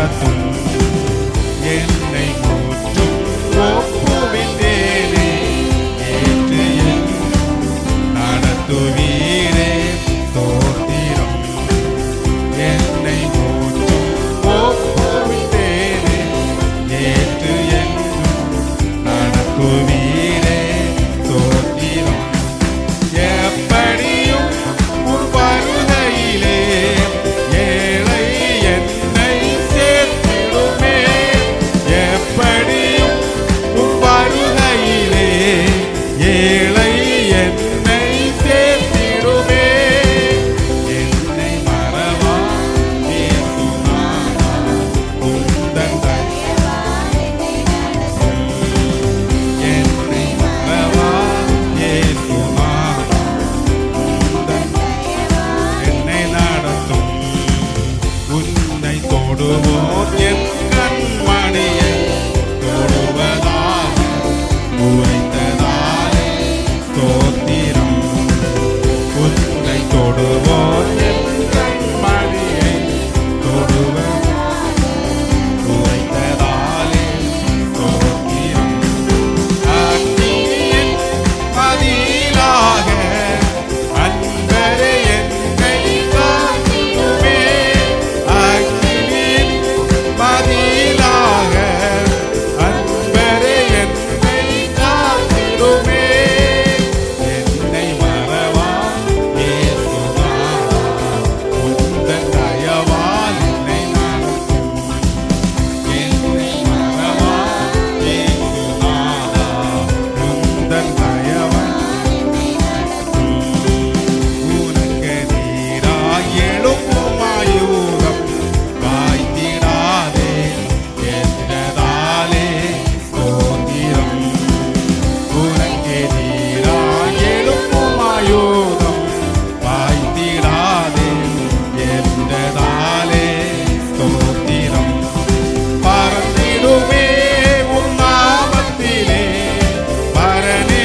நடத்தும். என்னை முற்றும் ஒப்புவித்தேனே, ஏற்று நடத்துவீரே ஸ்தோத்திரம். என்னை முற்றும் ஒப்புவித்தேனே, ஏற்று நடத்துவீரே ஸ்தோத்திரம். எப்படியும் உன் வருகையிலே ஏழை என்னை சேர்த்திடுமே. எப்படியும் உன் வருகையிலே ஏழை என்னை சேர்த்திடுமே. என்னை மறவா இயேசுநாதா, உந்தன் என்னை மறவா இயேசுநாதா, என்னை நடத்தும். உன்னை தொடுவோர் என் கண்மணியை தொடுவதாக உரைத்ததாலே ஸ்தோத்திரம். உன்னை தொடுவோர் என் கண்மணியை தொடுவதாக உரைத்ததாலே ஸ்தோத்திரம். அக்கினியின் மதிலாக அன்பரே என்னை காத்திடுமே. அக்கினியின் மதிலாக அன்பரே என்னை காத்திடுமே. என்னை மறவா இயேசுநாதா, உந்தன் தயவால் என்னை நடத்தும். என்னை மறவா இயேசுநாதா, உந்தன் தயவால் உனக்கு நீராய் எழுப்பும் ஆயுதம் வாய்த்திடாதே என்றதாலே ஸ்தோத்திரம். உனக்கு நீராய் எழுப்பும் ஆயுதம் வாய்த்திடாதே என்றதாலே ஸ்தோத்திரம். பறந்திடுமே உன் நாமத்திலே, பரனே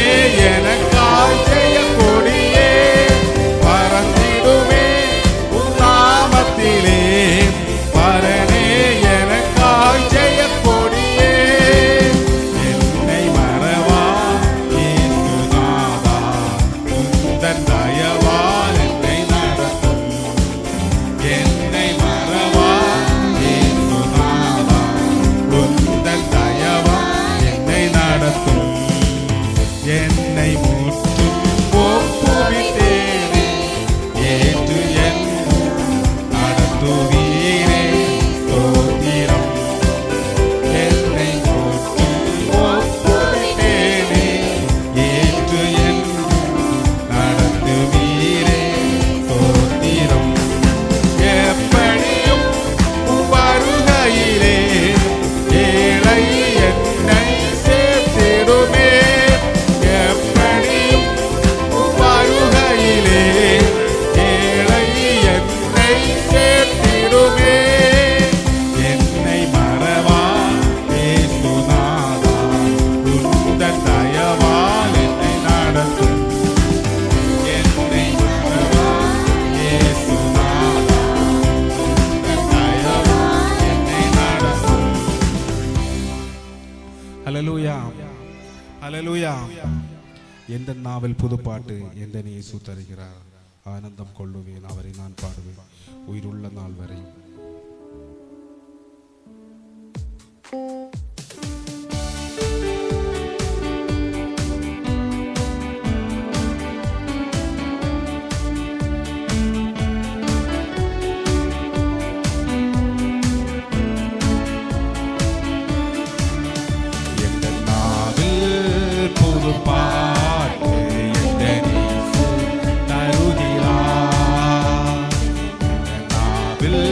எனக்காய் ஜெயக் கொடியே. பறந்திடுமே உன் நாமத்திலே, பரனே எனக்காய் ஜெயக் கொடியே. என்னை மறவா இயேசுநாதா, உந்தன் தயவால் என்னை நடத்தும். என்னை மறவா இயேசுநாதா, உந்தன் தயவால் என்னை நடத்தும். என்னை முற்றும் ஒப்புவித்தேனே, ஏற்று நடத்துவீரே ஸ்தோத்திரம். என்னை முற்றும் ஒப்புவித்தேனே, ஏற்று நடத்துவீரே ஸ்தோத்திரம். எப்படியும் உன் வருகையிலே ஏழை என்னை சேர்த்திடுமே. எப்படியும் உன் வருகையிலே ஏழை என்னை சேர்த்திடுமே. என்னை மறவா இயேசுநாதா, உந்தன் தயவால் என்னை நடத்தும். என்னை மறவா இயேசுநாதா, உந்தன் தயவால் என்னை நடத்தும். ஹல்லேலூயா, ஹல்லேலூயா. எந்த நாவில் புதுப்பாட்டு எந்த இயேசு தருகிறார். ஆனந்தம் கொள்ளுவேன், அவரை நான் பாடுவேன் உயிருள்ள நாள் வரை. எந்த நாவில் புதுப்பாட்டு எந்த இயேசு தருகிறார். எந்த நாவில்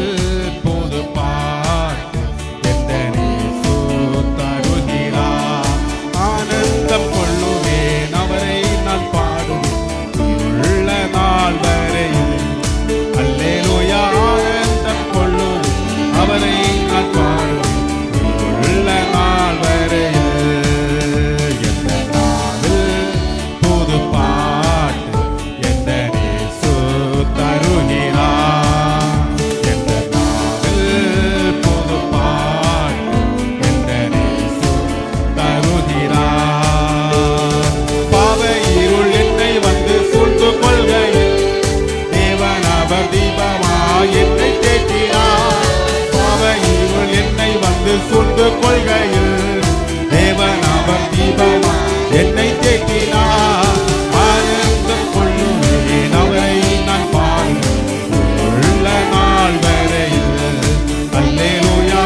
தொழுது கொள்கையில் தேவன் அவர் தீபமா என்னை தேற்றினார். ஆனந்தம் கொள்ளுவேன் அவரை நான் பாடுவேன் உள்ள நாள் வரையில். அல்லேலூயா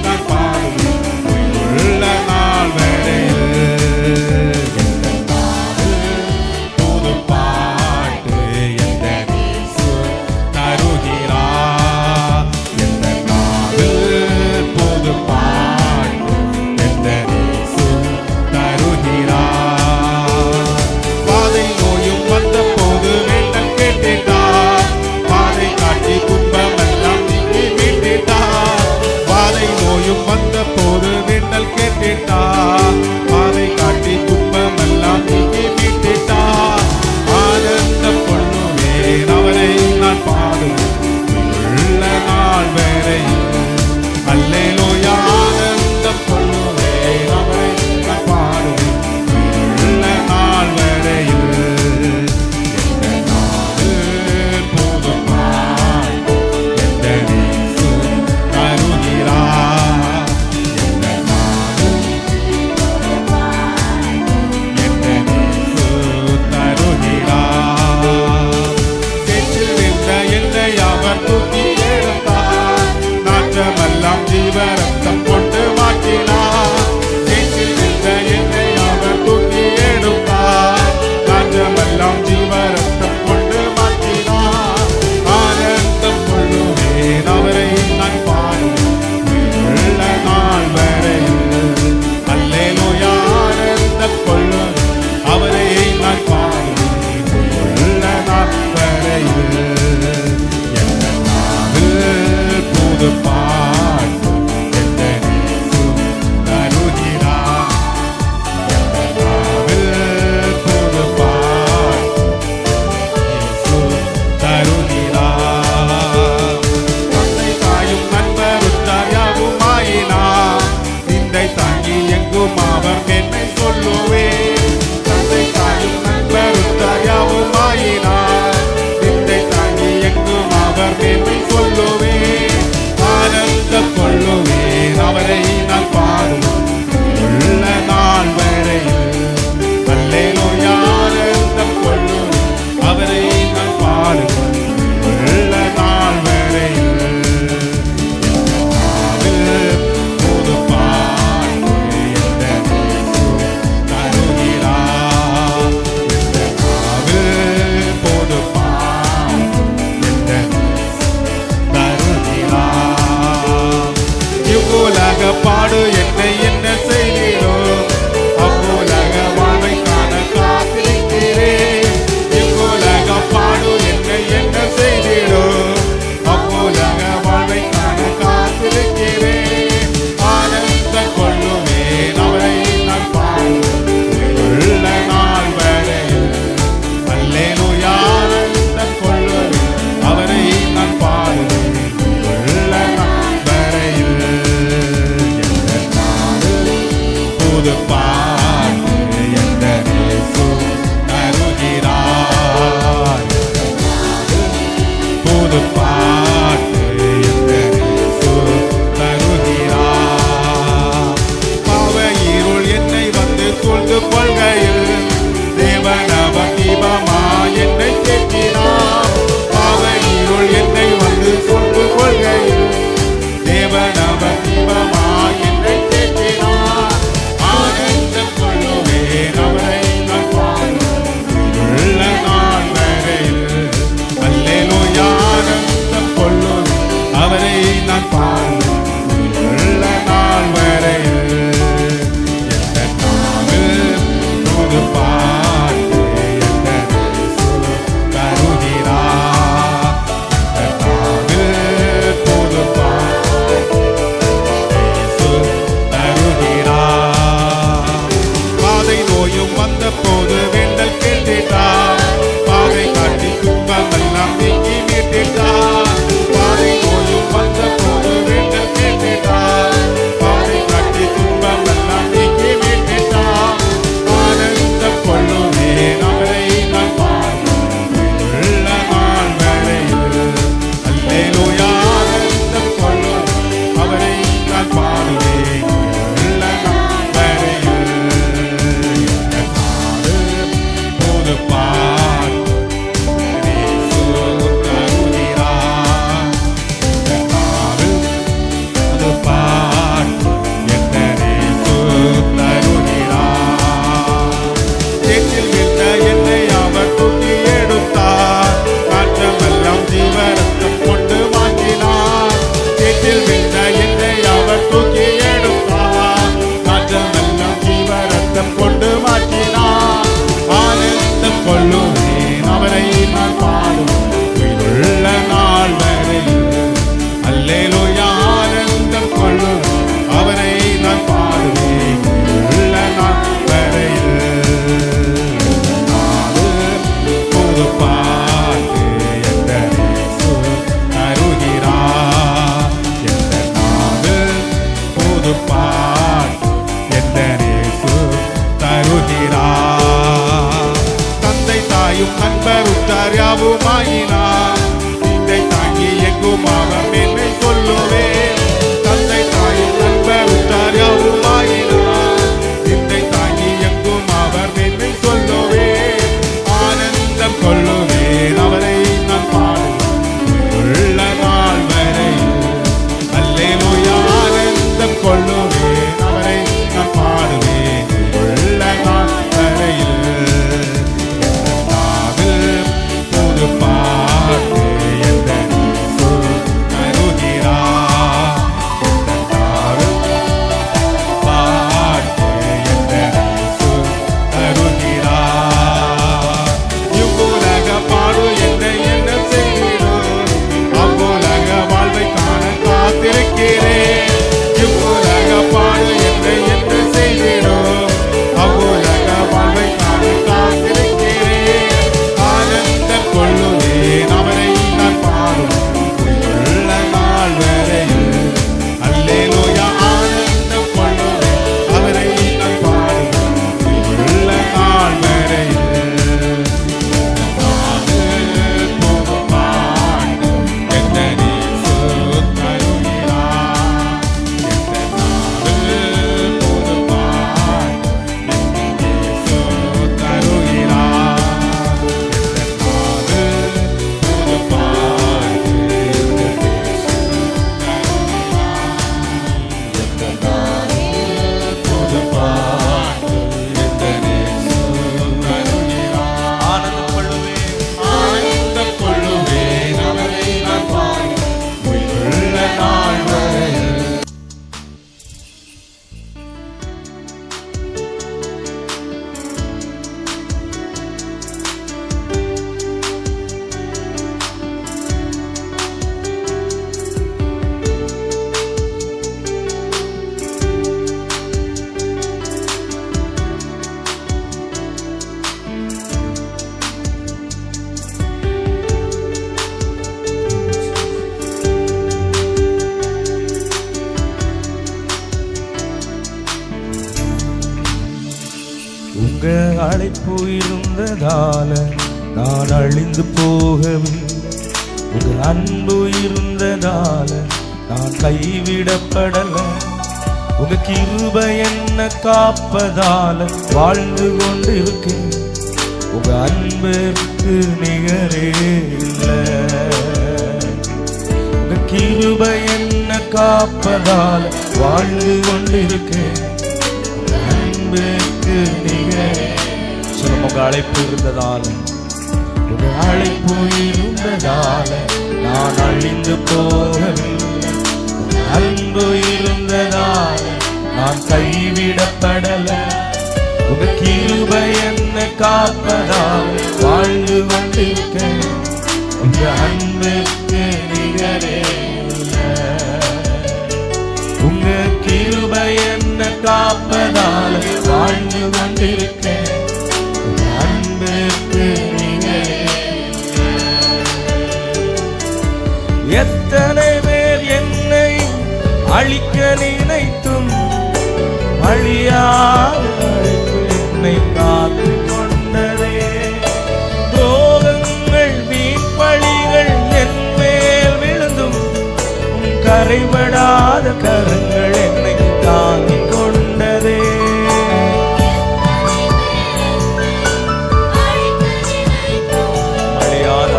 நான் பாடுவேன் உள்ள நாள் வரையில். புது பாட்டு எந்த நீசு தருகிறார். எந்த நாவில் புது பாட்டு எந்த நீசு தருகிறார். பாதை நோயும் வந்த போது வேண்டல் கேட்டிட்டார். பாதை காட்டி துன்பமெல்லாம் நீங்கி மீட்டிட்டார். பாதை நோயும் வந்த போது வேண்டல் கேட்டிட்டார். பாதை காட்டி துன்பமெல்லாம் நீங்கி மீட்டிட்டார். ஆனந்தம் கொள்ளுவேன் அவரை நான் பாடுவேன் உள்ள நாள் வரையில். அல்லேலூயா ஆனந்தம் கொள்ளுவேன் அவரை நான் பாடுவேன் உள்ள நாள் வரையில். எந்த நாளில் புது பாட்டு எந்த நீசு தருகிறார். எந்த நாளில் எந்த நீசு தருகிறார். சேற்றில் விழுந்த என்னை அவர் தூக்கி எடுத்தார். நாற்றமெல்லாம் ஜீவ ரத்தம் கொண்டு மாற்றினார். சேற்றில் விழுந்த என்னை அவர் தூக்கி எடுத்தார். நாற்றமெல்லாம் ஜீவ ரத்தம் கொண்டு மாற்றினார். ஆனந்தம் கொள்ளுவேன் அவரை நான் பாடுவேன் உள்ள நாள் வரையில். அல்லேலூயா ஆனந்தம் கொள்ளுவேன் அவரை நான் பாடுவேன் உள்ள நாள் வரையில். எந்த நாவில் புது பாட்டு எந்த நீசு தருகிறார். எந்த நாவில் புது பாட்டு இயேசு தருகிறார். தந்தை தாயும் நண்பர் உற்றார் யாவுமாயினார். நிந்தை தாங்கி எங்கும் அவர் என்னை சொல்லுவேன். தந்தை தாயும் நண்பர் உற்றார் யாவுமாயினார். நிந்தை தாங்கி எங்கும் அவர் என்னை சொல்லுவேன். ஆனந்தம் கொள்ளுவேன் அவரை நான் பாடுவேன் உள்ள நாள் வரையில். அல்லேலூயா ஆனந்தம் கொள்ளுவேன் அவரை நான் பாடுவேன் உள்ள நாள் வரையில். எந்த நாவில் புது பாட்டு எந்த நீசு தருகிறார். எந்த நாவில் புது பாட்டு எந்த நீசு தருகிறார். இவ்வுலக பாடு என்னை என்ன செய்கிறோ அவ்வுலக வாழ்வை காண காத்திருக்கிறேன். இவ்வுலக பாடு என்னை என்ன செய்கிறோ அவ்வுலக வாழ்வை காண காத்திருக்கிறேன். ஆனந்தம் கொள்ளுவேன் அவரை நான் பாடுவேன் உள்ள நாள் வரையில். அல்லேலூயா ஆனந்தம் கொள்ளுவேன் அவரை நான் பாடுவேன் உள்ள நாள் வரையில். எந்த அழைப்பு இருந்ததால நான் அழிந்து போகவில்லை. உங்க அன்பு இருந்ததால நான் கைவிடப்படல. உங்க கிருபை என்ன காப்பதால வாழ்ந்து கொண்டிருக்கேன். உங்க அன்பிற்கு நிகரே இல்லை. உங்க கிருபை என்ன காப்பதால் வாழ்ந்து கொண்டிருக்கேன். உங்க அன்பிற்கு நிகரே. சொல்லும் உங்க அழைப்பு இருந்ததால, உங்க அழைப்பு இருந்ததால நான் அழிந்து போகவில்லை. உங்க அன்பு இருந்ததால நான் கைவிடப்படல. உங்க கிருபை என்ன காப்பதால் வாழ்ந்து கொண்டிருக்கேன். உங்க அன்பிற்கு நிகரே இல்லை. உங்க கிருபை என்ன காப்பதால் வாழ்ந்து கொண்டிருக்கேன். உங்க அன்பிற்கு நிகரே இல்லை. எத்தனை பேர் என்னை அழிக்க நினைத்தும் அழியாத என்னை காத்து கொண்டதே. துரோகங்கள் வீண் பழிகள் என் மேல் விழுந்தும் கரைபடாத கரங்கள் என்னை தாங்கிக் கொண்டதே. அழியாத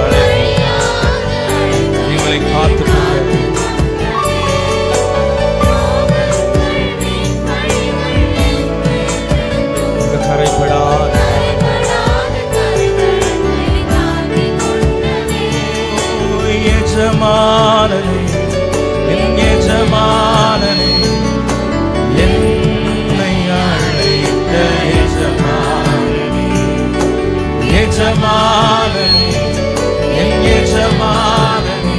எங்களை காத்து கொண்டதே. கரைபடாத எஜமானனே, என் எஜமானனே, என்னை அழைத்த எஜமானனே, எஜமானனே, என் எஜமானனே,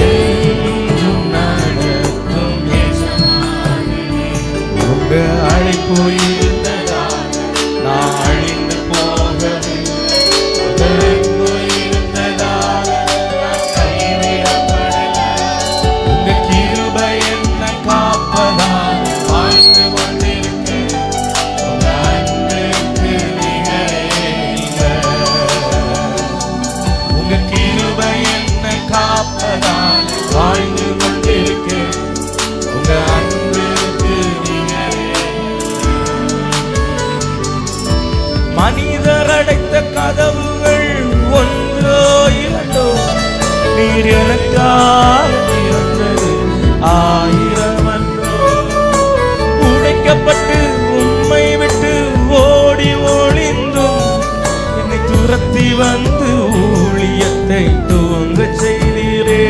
என்றும் நடத்தும் எஜமானனே. உங்க அழைப்பு இருந்ததால் நான் அழிந்து போகவில்லை. உங்க கிருபை என்ன காப்பதால் வாழ்ந்து கொண்டிருக்கேன். உங்க அன்பிற்கு நிகரே இல்லை. உங்க கிருபை என்ன காப்பதால் வாழ்ந்து கொண்டிருக்கேன். உங்க அன்பிற்கு நிகரே. மனிதர் அடைத்த கதவுகள் ஒன்றோ இரண்டோ, நீர் எனக்காக திறந்தது ஆயிரம் அன்றோ. உடைக்கப்பட்டு உம்மை விட்டு ஓடி ஒளிந்தும் என்னை துரத்தி வந்து ஊழியத்தை துவங்க செய்தீரே.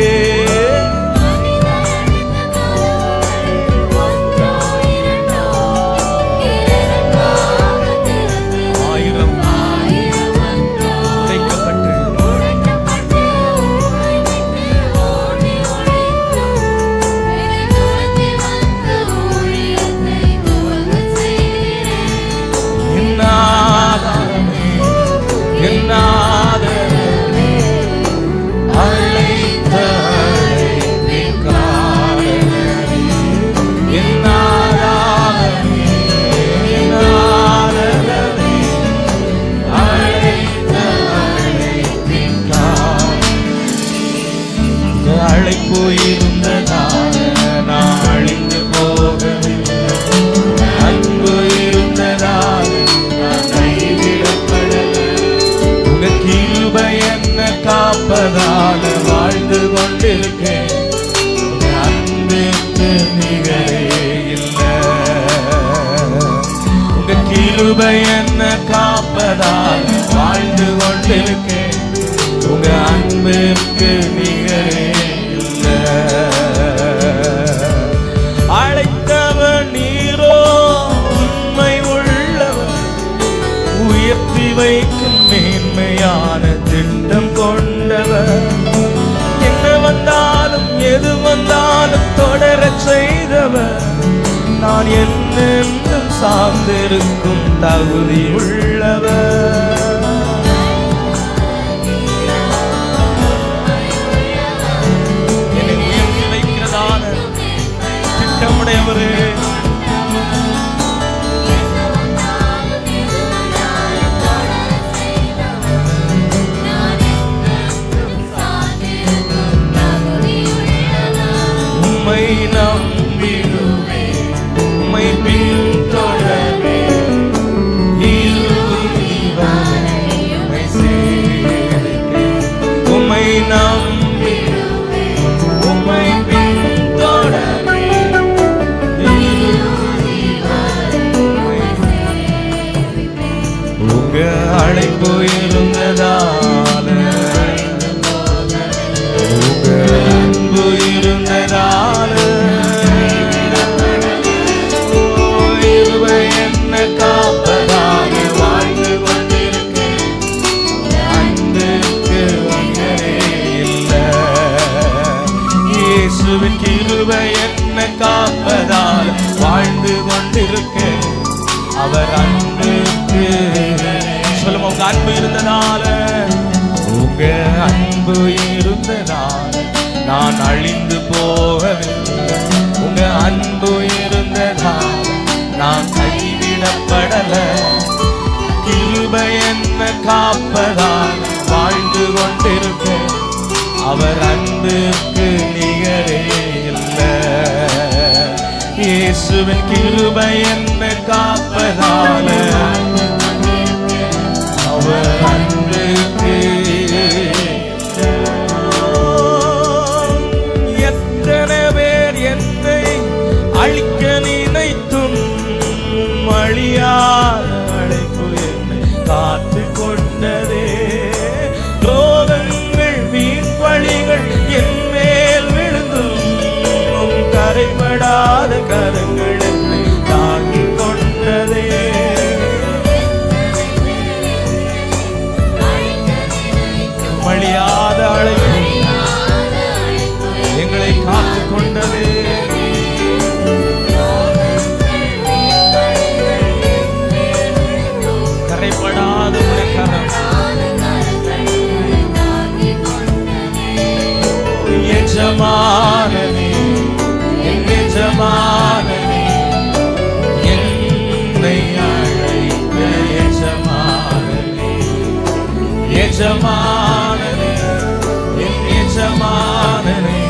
அழைப்பு இருந்ததால் நான் அழிந்து போகவில்லை. அன்பு இருந்ததால் நான் கைவிடப்படவில்லை. உங்க கிருபை என்ன காப்பதால் வாழ்ந்து கொண்டிருக்கேன். உங்க அன்பிற்கு நிகரே இல்லை. உங்க கிருபை என்ன காப்பதால் வாழ்ந்து கொண்டிருக்கேன். உங்க அன்பிற்கு நிகரே இல்லை. அழைத்தவர் நீரோ உண்மை உள்ளவர். உயர்த்தி வைக்கும் மேன்மையான திட்டம் கொண்டவர். என்ன வந்தாலும் எது வந்தாலும் தொடர செய்தவர். நான் என்னென்றும் சார்ந்திருக்கும் தகுதி உள்ளவர். திட்டமுடையவரே, இயேசுவின் கிருபை என்னை காப்பதால் வாழ்ந்து கொண்டிருக்கேன். அவர் அன்புக்கு சொல்லுங்க, உங்க அன்பு இருந்ததால, உங்க அன்பு இருந்ததால் நான் அழிந்து போகவில்லை. உங்க அன்பு இருந்ததால் நான் கைவிடப்படல. கிருபை என்ன காப்பதால் வாழ்ந்து கொண்டிருக்கேன். அவர் அன்புக்கு நிகரே இல்லை. இயேசுவின் கிருபை என்ன காப்பதால, அவர் அன்புக்கு எத்தனை பேர் என்னை அழிக்க நினைத்தும் அழியாத அழைப்பு என்னை காத்து கொண்டதே. துரோகங்கள் வீண் வழிகள் என் மேல் விழுந்தும் கரைபடாத கரங்கள் என்னை தாங்கிக் கொண்டதே. அழியாத அழைப்பு எங்களை காத்து கொண்டதே. கரைபடாத கரம் எஜமானனே, என் எஜமானனே, என்னை அழைத்த எஜமானனே, எஜமானனே, என் எஜமானனே,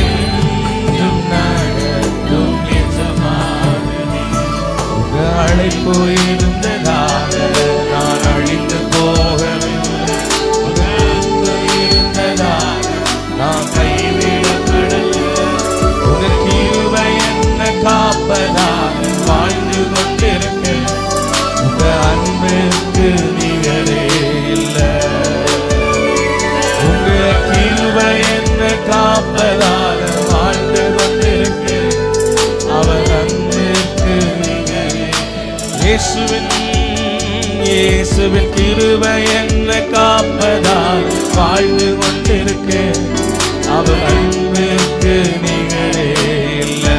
என்றும் நடத்தும் எஜமானனே. உங்க அழைப்பு இருந்ததால நான் அழிந்து போகவில்லை. உங்க அன்பு இருந்ததால் நான் கைவிடப்படவில்லை. உங்க கிருபை என்ன காப்பதால் வாழ்ந்து கொண்டிருக்கேன். உங்க அன்புக்கு நிகரே இல்லை. உங்க கிருபை என்ன காப்பதால் வாழ்ந்து கொண்டிருக்கேன். அவர் அன்புக்கு நிகரே. இயேசுவின் கிருபை என்ன காப்பதால் வாழ்ந்து கொண்டிருக்கேன். அவர் அன்புக்கு நிகரே இல்லை.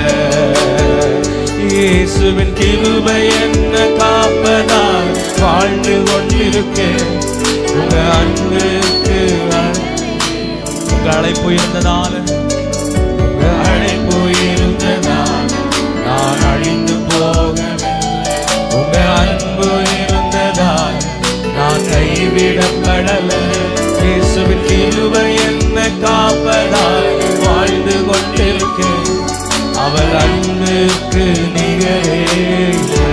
இயேசுவின் கிருபை என்ன காப்பதால் வாழ்ந்து கொண்டிருக்கேன். உங்க அன்புக்கு உங்க அழைப்பு இருந்ததால், உங்க அழைப்பு இருந்ததால் நான் அழிந்து போகவில்லை. உங்க அன்பு இருந்ததால் நான் கைவிடப்படல. இயேசுவின் கிருபை என்ன காப்பதால் வாழ்ந்து கொண்டிருக்கேன். அவர் அன்புக்கு நிகரே இல்லை.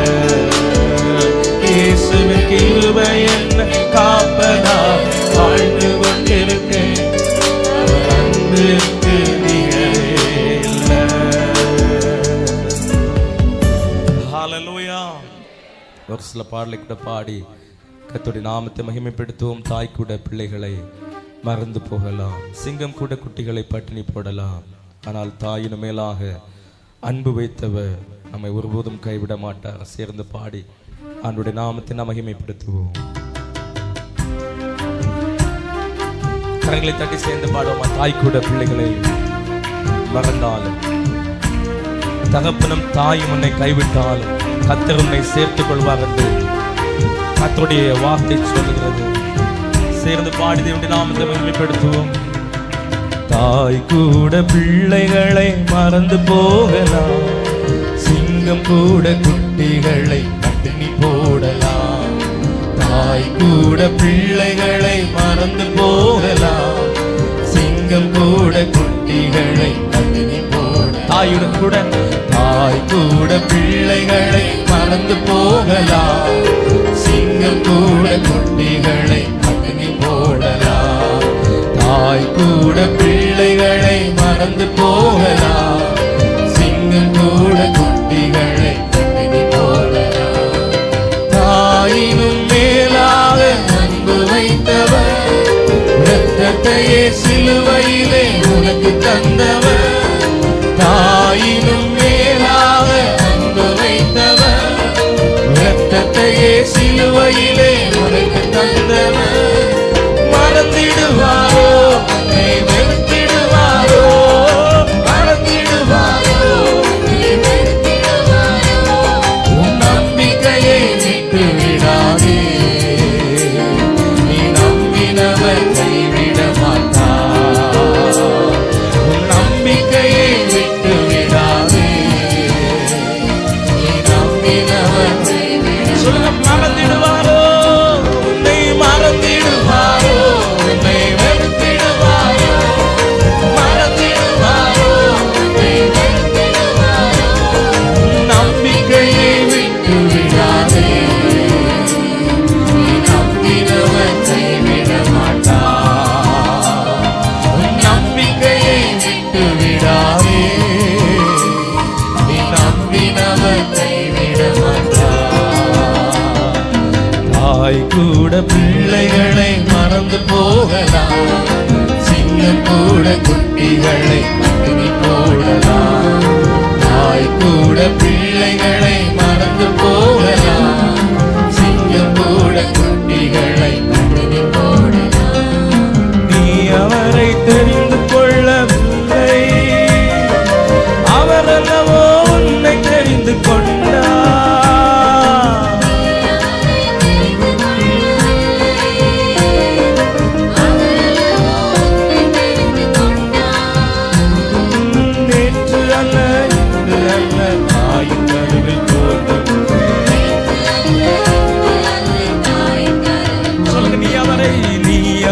இயேசுவின் கிருபை என்ன காப்பதால் வாழ்ந்து கொண்டிருக்கேன். அவர் அன்புக்கு நிகரே இல்லை. ஹல்லேலூயா. ஒரு சில பாடலை கூட பாடி கர்த்தருடைய நாமத்தை மகிமைப்படுத்துவோம். தாய் கூட பிள்ளைகளை மறந்து போகலாம், சிங்கம் கூட குட்டிகளை பட்டினி போடலாம், ஆனால் தாயினு மேலாக அன்பு வைத்தவர் நம்மை ஒருபோதும் கைவிட மாட்டார். சேர்ந்து பாடி ஆண்டவருடைய நாமத்தை நாம் மகிமைப்படுத்துவோம். கரங்களை தட்டி சேர்ந்து பாடுவோமா. தாய் கூட பிள்ளைகளை மறந்தாலும், தகப்பனும் தாயும் உன்னை கைவிட்டாலும் கர்த்தர் உன்னை சேர்த்துக் கொள்வார் என்று கர்த்தருடைய வார்த்தை சொல்லுகிறது. சேர்ந்து பாடி தேவனுடைய நாமத்தை மகிமைப்படுத்துவோம். தாய் கூட பிள்ளைகளை மறந்து போகலாம், சிங்கம் கூட குட்டிகளை பட்டினி போடலாம். தாய் கூட பிள்ளைகளை மறந்து போகலாம், சிங்கம் கூட குட்டிகளை பட்டினி போட. தாயுடன் கூட தாய் கூட பிள்ளைகளை மறந்து போகலாம், சிங்கம் கூட குட்டிகளை பட்டினி போடலாம். தாய் கூட பிள்ளைகளை மறந்து போகலாம், சிங்கம் கூட குட்டிகளை பட்டினி போடலாம். தாயினும் மேலாக அன்பு வைத்தவர், இரத்தத்தையே சிலுவையிலே உனக்கு தந்தவர். தாயினும் மேலாக அன்பு வைத்தவர், இரத்தத்தையே சிலுவையிலே உனக்கு தந்தவர். மறந்திடுவாரோ, உன்னை வெறுத்திடுவாரோ, விட்டு விடாதே, நீ நம்பினவர் கைவிட மாட்டார். தாய் கூட பிள்ளைகளை மறந்து போகலாம், சிங்கம் கூட குட்டிகளை பட்டினி போடலாம். தாய் கூட பிள்ளைகளை மறந்து போகலாம், சிங்கம் கூட குட்டிகளை பட்டினி போடலாம். நீ அவரை தெரிந்து கொள்ளவில்லை, அவர் அல்லவோ உன்னை தெரிந்து கொண்டார். நேற்று அல்ல இன்று அல்ல தாயின் கருவில் தோன்றும். சொல்லுங்க, நீ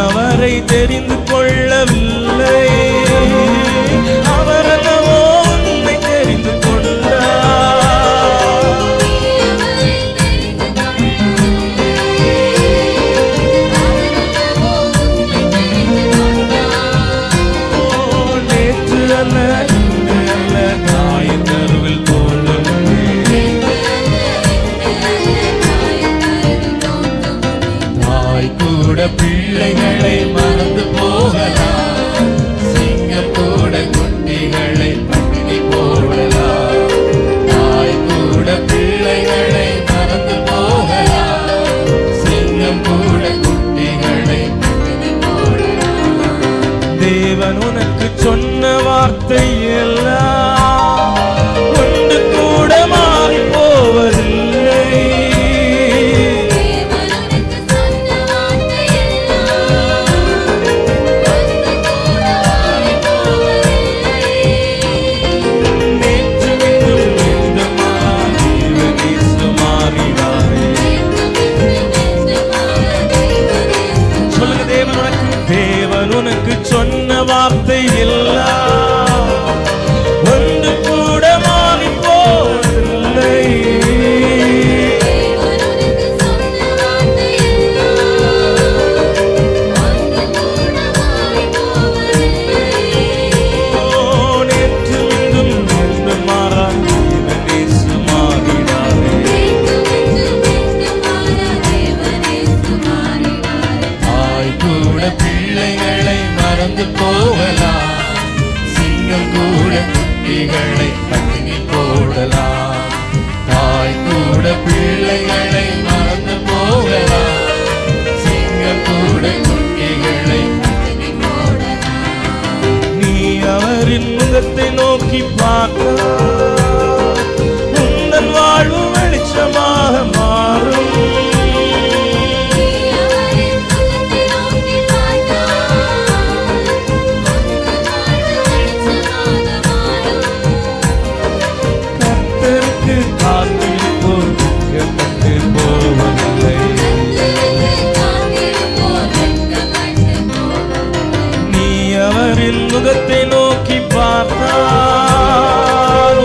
அவரை தெரிந்து கொள்ளவில்லை, அவர் அல்லவோ உன்னை தெரிந்து கொண்டார். நேற்று அல்ல இன்று அல்ல தாயின் கருவில் தோன்றும். தாய் கூட பிள்ளைகளை மறந்து போகலாம், சிங்கம் கூட குட்டிகளை பட்டினி போடலாம். தாய் கூட பிள்ளைகளை மறந்து போகலாம், சிங்கம் கூட குட்டிகளை பட்டினி போடலாம். தேவன் உனக்கு சொன்ன வார்த்தை எல்லாம் ஒன்று கூட மாறி போவதில்லை. நேற்று இன்றும் என்றுமாய் தேவன் இயேசு மாறினாரே. சொல்லுங்க, தேவன் உனக்கு சொன்ன வார்த்தை எல்லாம் ஒன்று கூட மாறி போவதில்லை. நேற்று இன்றும் என்று மாறா தேவன் இயேசு மாறினாரே. தாய் கூட பிள்ளைகளை மறந்து போகலாம், சிங்கம் கூட குட்டிகளை பட்டினி போடலாம். தாய் கூட பிள்ளைகளை மறந்து போகலாம், சிங்கம் கூட குட்டிகளை பட்டினி போடலாம். நீ அவரின் முகத்தை நோக்கி பார்த்தால் உந்தன் வாழ்வு வெளிச்சமாக மாறும். கர்த்தருக்கு காத்திருப்போர் வெட்கப்பட்டு போவதில்லை. நீ அவரின் முகத்தை நோக்கி பார்த்தால்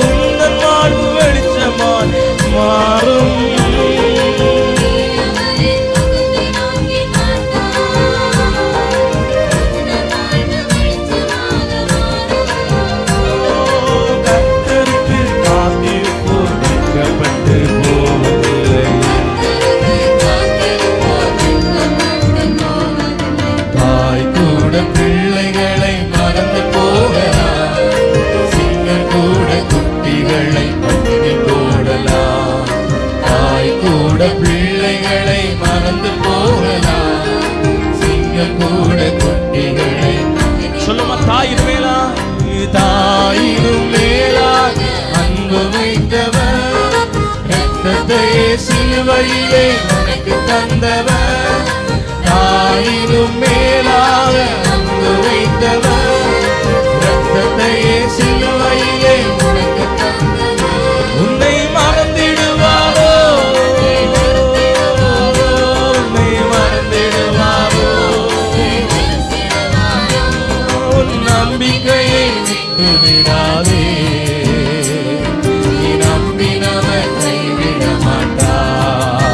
உந்தன் வாழ்வு வெளிச்சமாய் மாறும். கர்த்தருக்கு காத்திருப்போர் வெட்கப்பட்டு போவதில்லை. தாய் கூட பிள்ளைகளை மறந்து போகலாம், சிங்கம் கூட குட்டிகளை பட்டினி போடலாம். தாய் கூட பிள்ளைகளை மறந்து போகலாம், சிங்கம் கூட குட்டிகளை. சொல்லுமா, தாயின் மேலா தாயினும் மேலாக அன்பு வைத்தவர், ரத்தத்தையே சிலுவையிலே உனக்கு தந்தவர். தாயினும் மேலாக அன்பு வைத்தவர், ரத்தத்தையே சிலுவையிலே உனக்கு தந்தவர். உன்னை மறந்திடுவாரோ, உன்னை மறந்திடுவாரோ. உன் நம்பிக்கையை விட்டு விடாதே, நீ நம்பினவர் கைவிட மாட்டார்.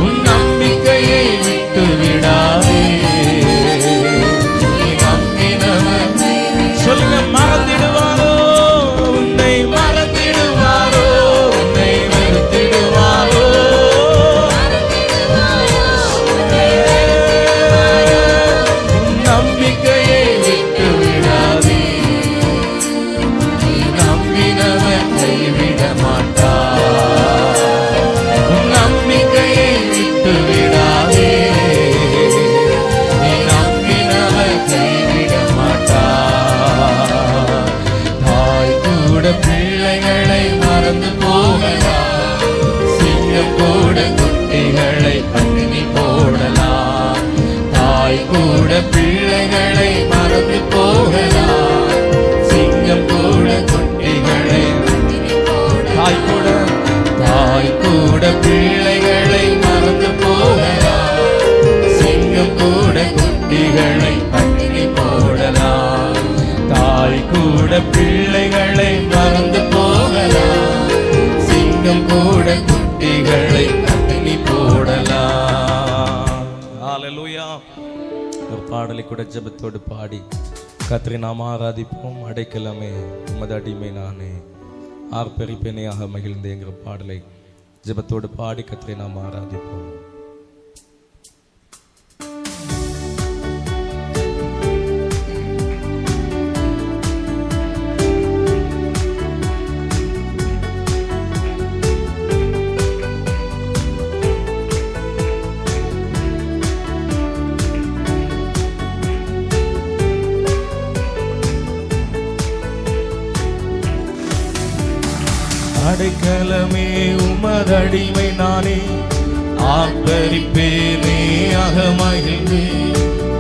உன் நம்பிக்கையை விட்டு விடாதே, நீ நம்பினவர். சொல்லுங்க, கூட பிள்ளைகளை மறந்து போகலாம், சிங்கம் கூட குட்டிகளை கட்டி போடலாம். ஹalleluya. ஒரு பாடலை கூட ஜெபத்தோடு பாடி கர்த்தரை நாம் ஆராதிப்போம். அடைக்கலமே உமது அடிமை நானே, ஆர்ப்பரிப்பேனையாக மகிழ்ந்தேங்கிற பாடலை ஜெபத்தோடு பாடி கர்த்தரை நாம் ஆராதிப்போம். அடைக்கலமே உமதடிமை நானே, ஆர்ப்பரிப்பேனே அகமகிழ்ந்து,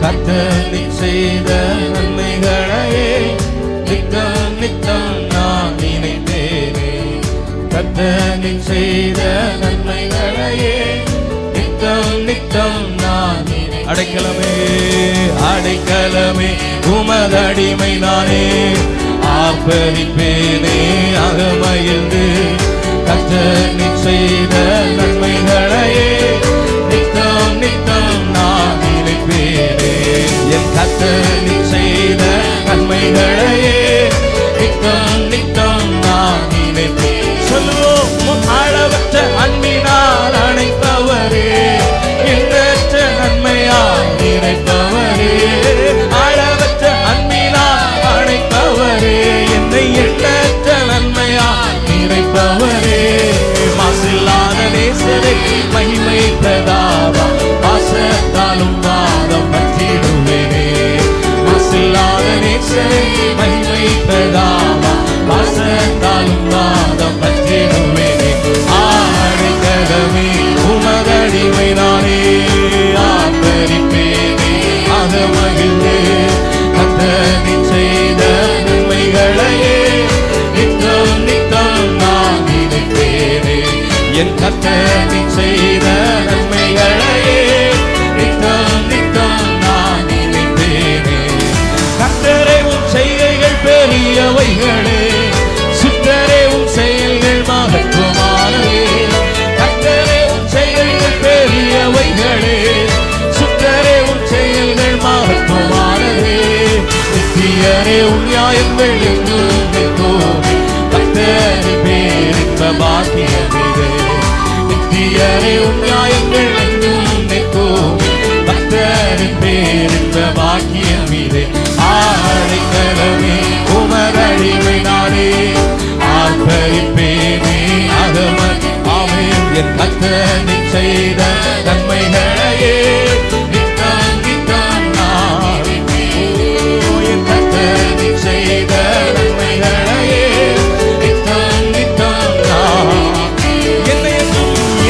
கர்த்தர் செய்த நன்மைகளையே நித்தம் நித்தம் நான் நினைத்தேனே. கர்த்தர் செய்த நன்மைகளையே நித்தம் நித்தம் நான் நினை. அடைக்கலமே அடைக்கலமே உமதடிமை நானே, ஆர்ப்பரிப்பேனே அகமகிழ்ந்து, கர்த்தர் செய்த நன்மைகளையே நித்தம் நித்தம் நான் நினைப்பேனே. என் கர்த்தர் செய்த நன்மைகளையே நித்தம் நித்தம் நான் நினைப்பேன். சொல்லுவோம், அளவற்ற அன்பினால் அணைப்பவரே, எண்ணற்ற நன்மையால் நினைப்பவரே. அளவற்ற அன்பினால் அணைப்பவரே, என்னை எண்ணற்ற நன்மையால் நிறைப்பவரே. மாசில்லாத நேசரே மகிமை பிரதாபா, பாசத்தாலும் வாதம் பற்றிடுவேனே. மாசில்லாத நேசரே மகிமை பிரதாபா, பாசத்தாலும் வாதம் பற்றிடுவேனே. ஆடைக்கலமே உமதடிமை நானே, ஆர்ப்பரிப்பேனே அகமகிழ்ந்து, கர்த்தர் செய்த நன்மைகளையே நித்தம் நித்தம் நான் நினைப்பேனே. என் கர்த்தர் செய்த நன்மைகளையே நித்தம் நித்தம் நான் நினைப்பேனே. கர்த்தரே உம் செய்கைகள் பெரியவைகளே, சுத்தரே உம் செயல்கள் மகத்துவமானவே. கர்த்தரே உம் செய்கைகள் பெரியவைகளே, சுத்தரே உம் செயல்கள் மகத்துவமானவே. நித்தியரே உம் நியாயங்கள் எங்கும் நிற்கும், கர்த்தர் பேரின்ப பாக்கியமிதே. நித்தியரே உம் நியாயங்கள் எங்கும் நிற்கும், கர்த்தர் பேரின்ப பாக்கியமிதே. ஆடைக்கலமே உமதடிமை நானே, ஆர்ப்பரிப்பேனே அகமகிழ்ந்து. ஆமென். என் கர்த்தர் செய்த நன்மைகளையே நித்தம் நித்தம் நான் நினைப்பேன். என் கர்த்தர் செய்த நன்மைகளையே நித்தம் நித்தம் நான்.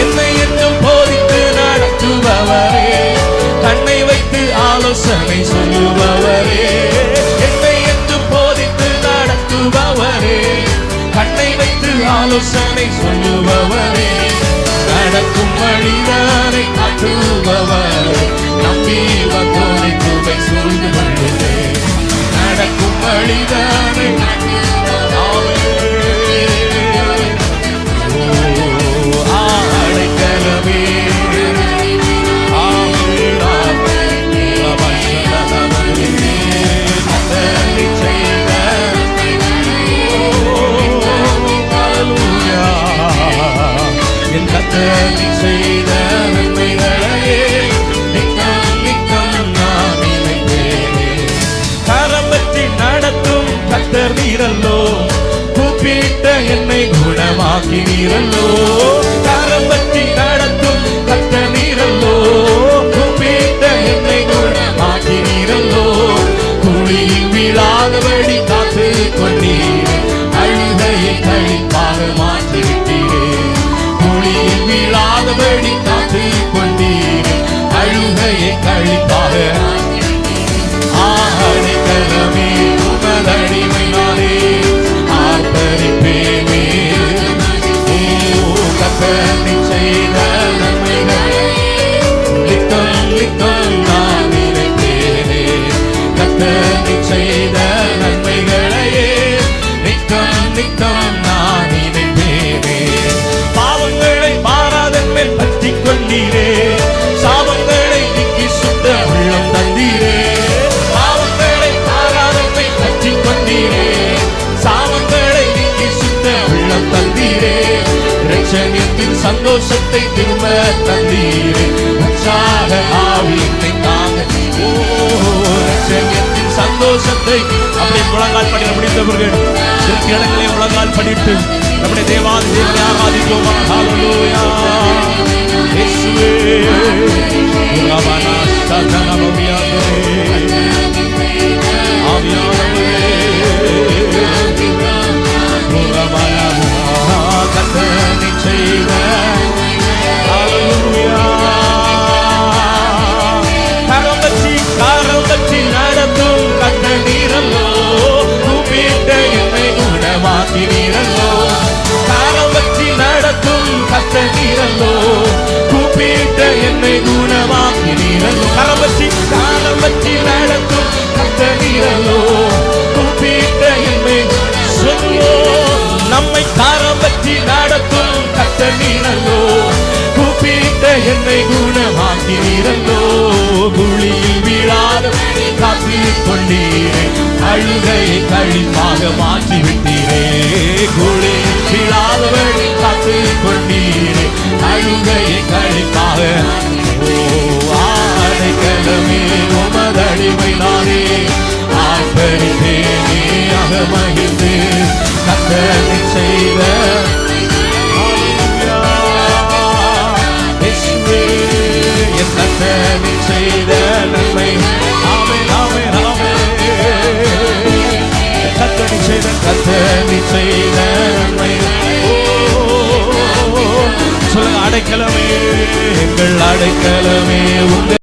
என்னை என்றும் போதித்து நடத்துபவரே, கண்ணை வைத்து ஆலோசனை சொல்லுபவரே. என்னை என்றும் போதித்து நடத்துபவரே, கண்ணை வைத்து ஆலோசனை சொல்லுபவரே. நடக்கும் வழிதானை காட்டுபவர், நம்பி வந்தோரை துவை சூழ்ந்து கொள்ளுதே. நடக்கும் வழிதானை ஆடைக்கலமே என் கர்த்தர் செய்த நன்மைகளையே நித்தம் நித்தம் நான் நினைப்பேனே. கரம் பற்றி நடத்தும் கர்த்தர் நீரல்லோ, கூப்பிட்ட என்னை குணமாக்கி நீரல்லோ. கரம் பற்றி நடத்தும் கர்த்தர் நீரல்லோ, கூப்பிட்ட என்னை குணமாக்கி நீரல்லோ. குழியில் வீழாதபடி காத்து கொண்டீர், அழுகையை கழிப்பாக மாற்றிவிட்டீரே. குழியில் வீழாதபடி காத்து கொண்டீர், அழுகையை கழிப்பாக. ஆடைக்கலமே உமதடிமை நானே, ஆர்ப்பரிப்பேனே. கர்த்தர் செய்த நன்மைகளை நித்தம் நித்தம் நான் நினைப்பேனே. கர்த்தர் செய்த நன்மைகளையே சந்தோஷத்தை திரும்ப தந்தீரே உற்சாக ஆவியை தாங்க ஓ ரட்சகத்தின் சந்தோஷத்தை அப்படி முழங்கால் படிக்க முடிந்தவர்கள் சில இடங்களை முழங்கால் படிட்டு நம்முடைய தேவாதி தேவனை ஆராதிப்போமா ஹல்லேலூயா இயேசுவே ரபனா சதனமவியாதே ஆவியானவரே ரபனா கத்தனை செய்த ஹல்லேலூயா கரம்பச்சி நடத்தும் கத்தனீரல்லோ கூப்பிட்ட என்னை குணமாக்கினீரல்லோ கரம்பச்சி நடத்தும் கத்தனீரல்லோ கூப்பிட்ட என்னை குணமாக்கினீரல்லோ கரம்பச்சி நடத்தும் கத்தனீரல்லோ கூப்பிட்ட என்னை சொல்லோ நம்மை கரம்பச்சி நடத்தும் கத்தனீரல்லோ கூப்பிட்ட என்னை குணமாக்கினீரல்லோ குழியில் வீழாத காத்து கொண்டீரே அழுகையை கழிப்பாக மாற்றிவிட்டீரே குழியில் வீழாதவள் காத்து கொண்டீரே அழுகையை கழிப்பாக ஓ ஆடைகளமே உமதடிமை நானே ஆர்ப்பரித்தேனே அகமகிழ்ந்து கத்தனை செய்த கத்தனை செய்த நன்மை ஆமென் ஆமென் ஆமென் கத்தனை செய்த நன்மை சொல்லுங்க அடைக்கலமே எங்கள் அடைக்கலமே உங்க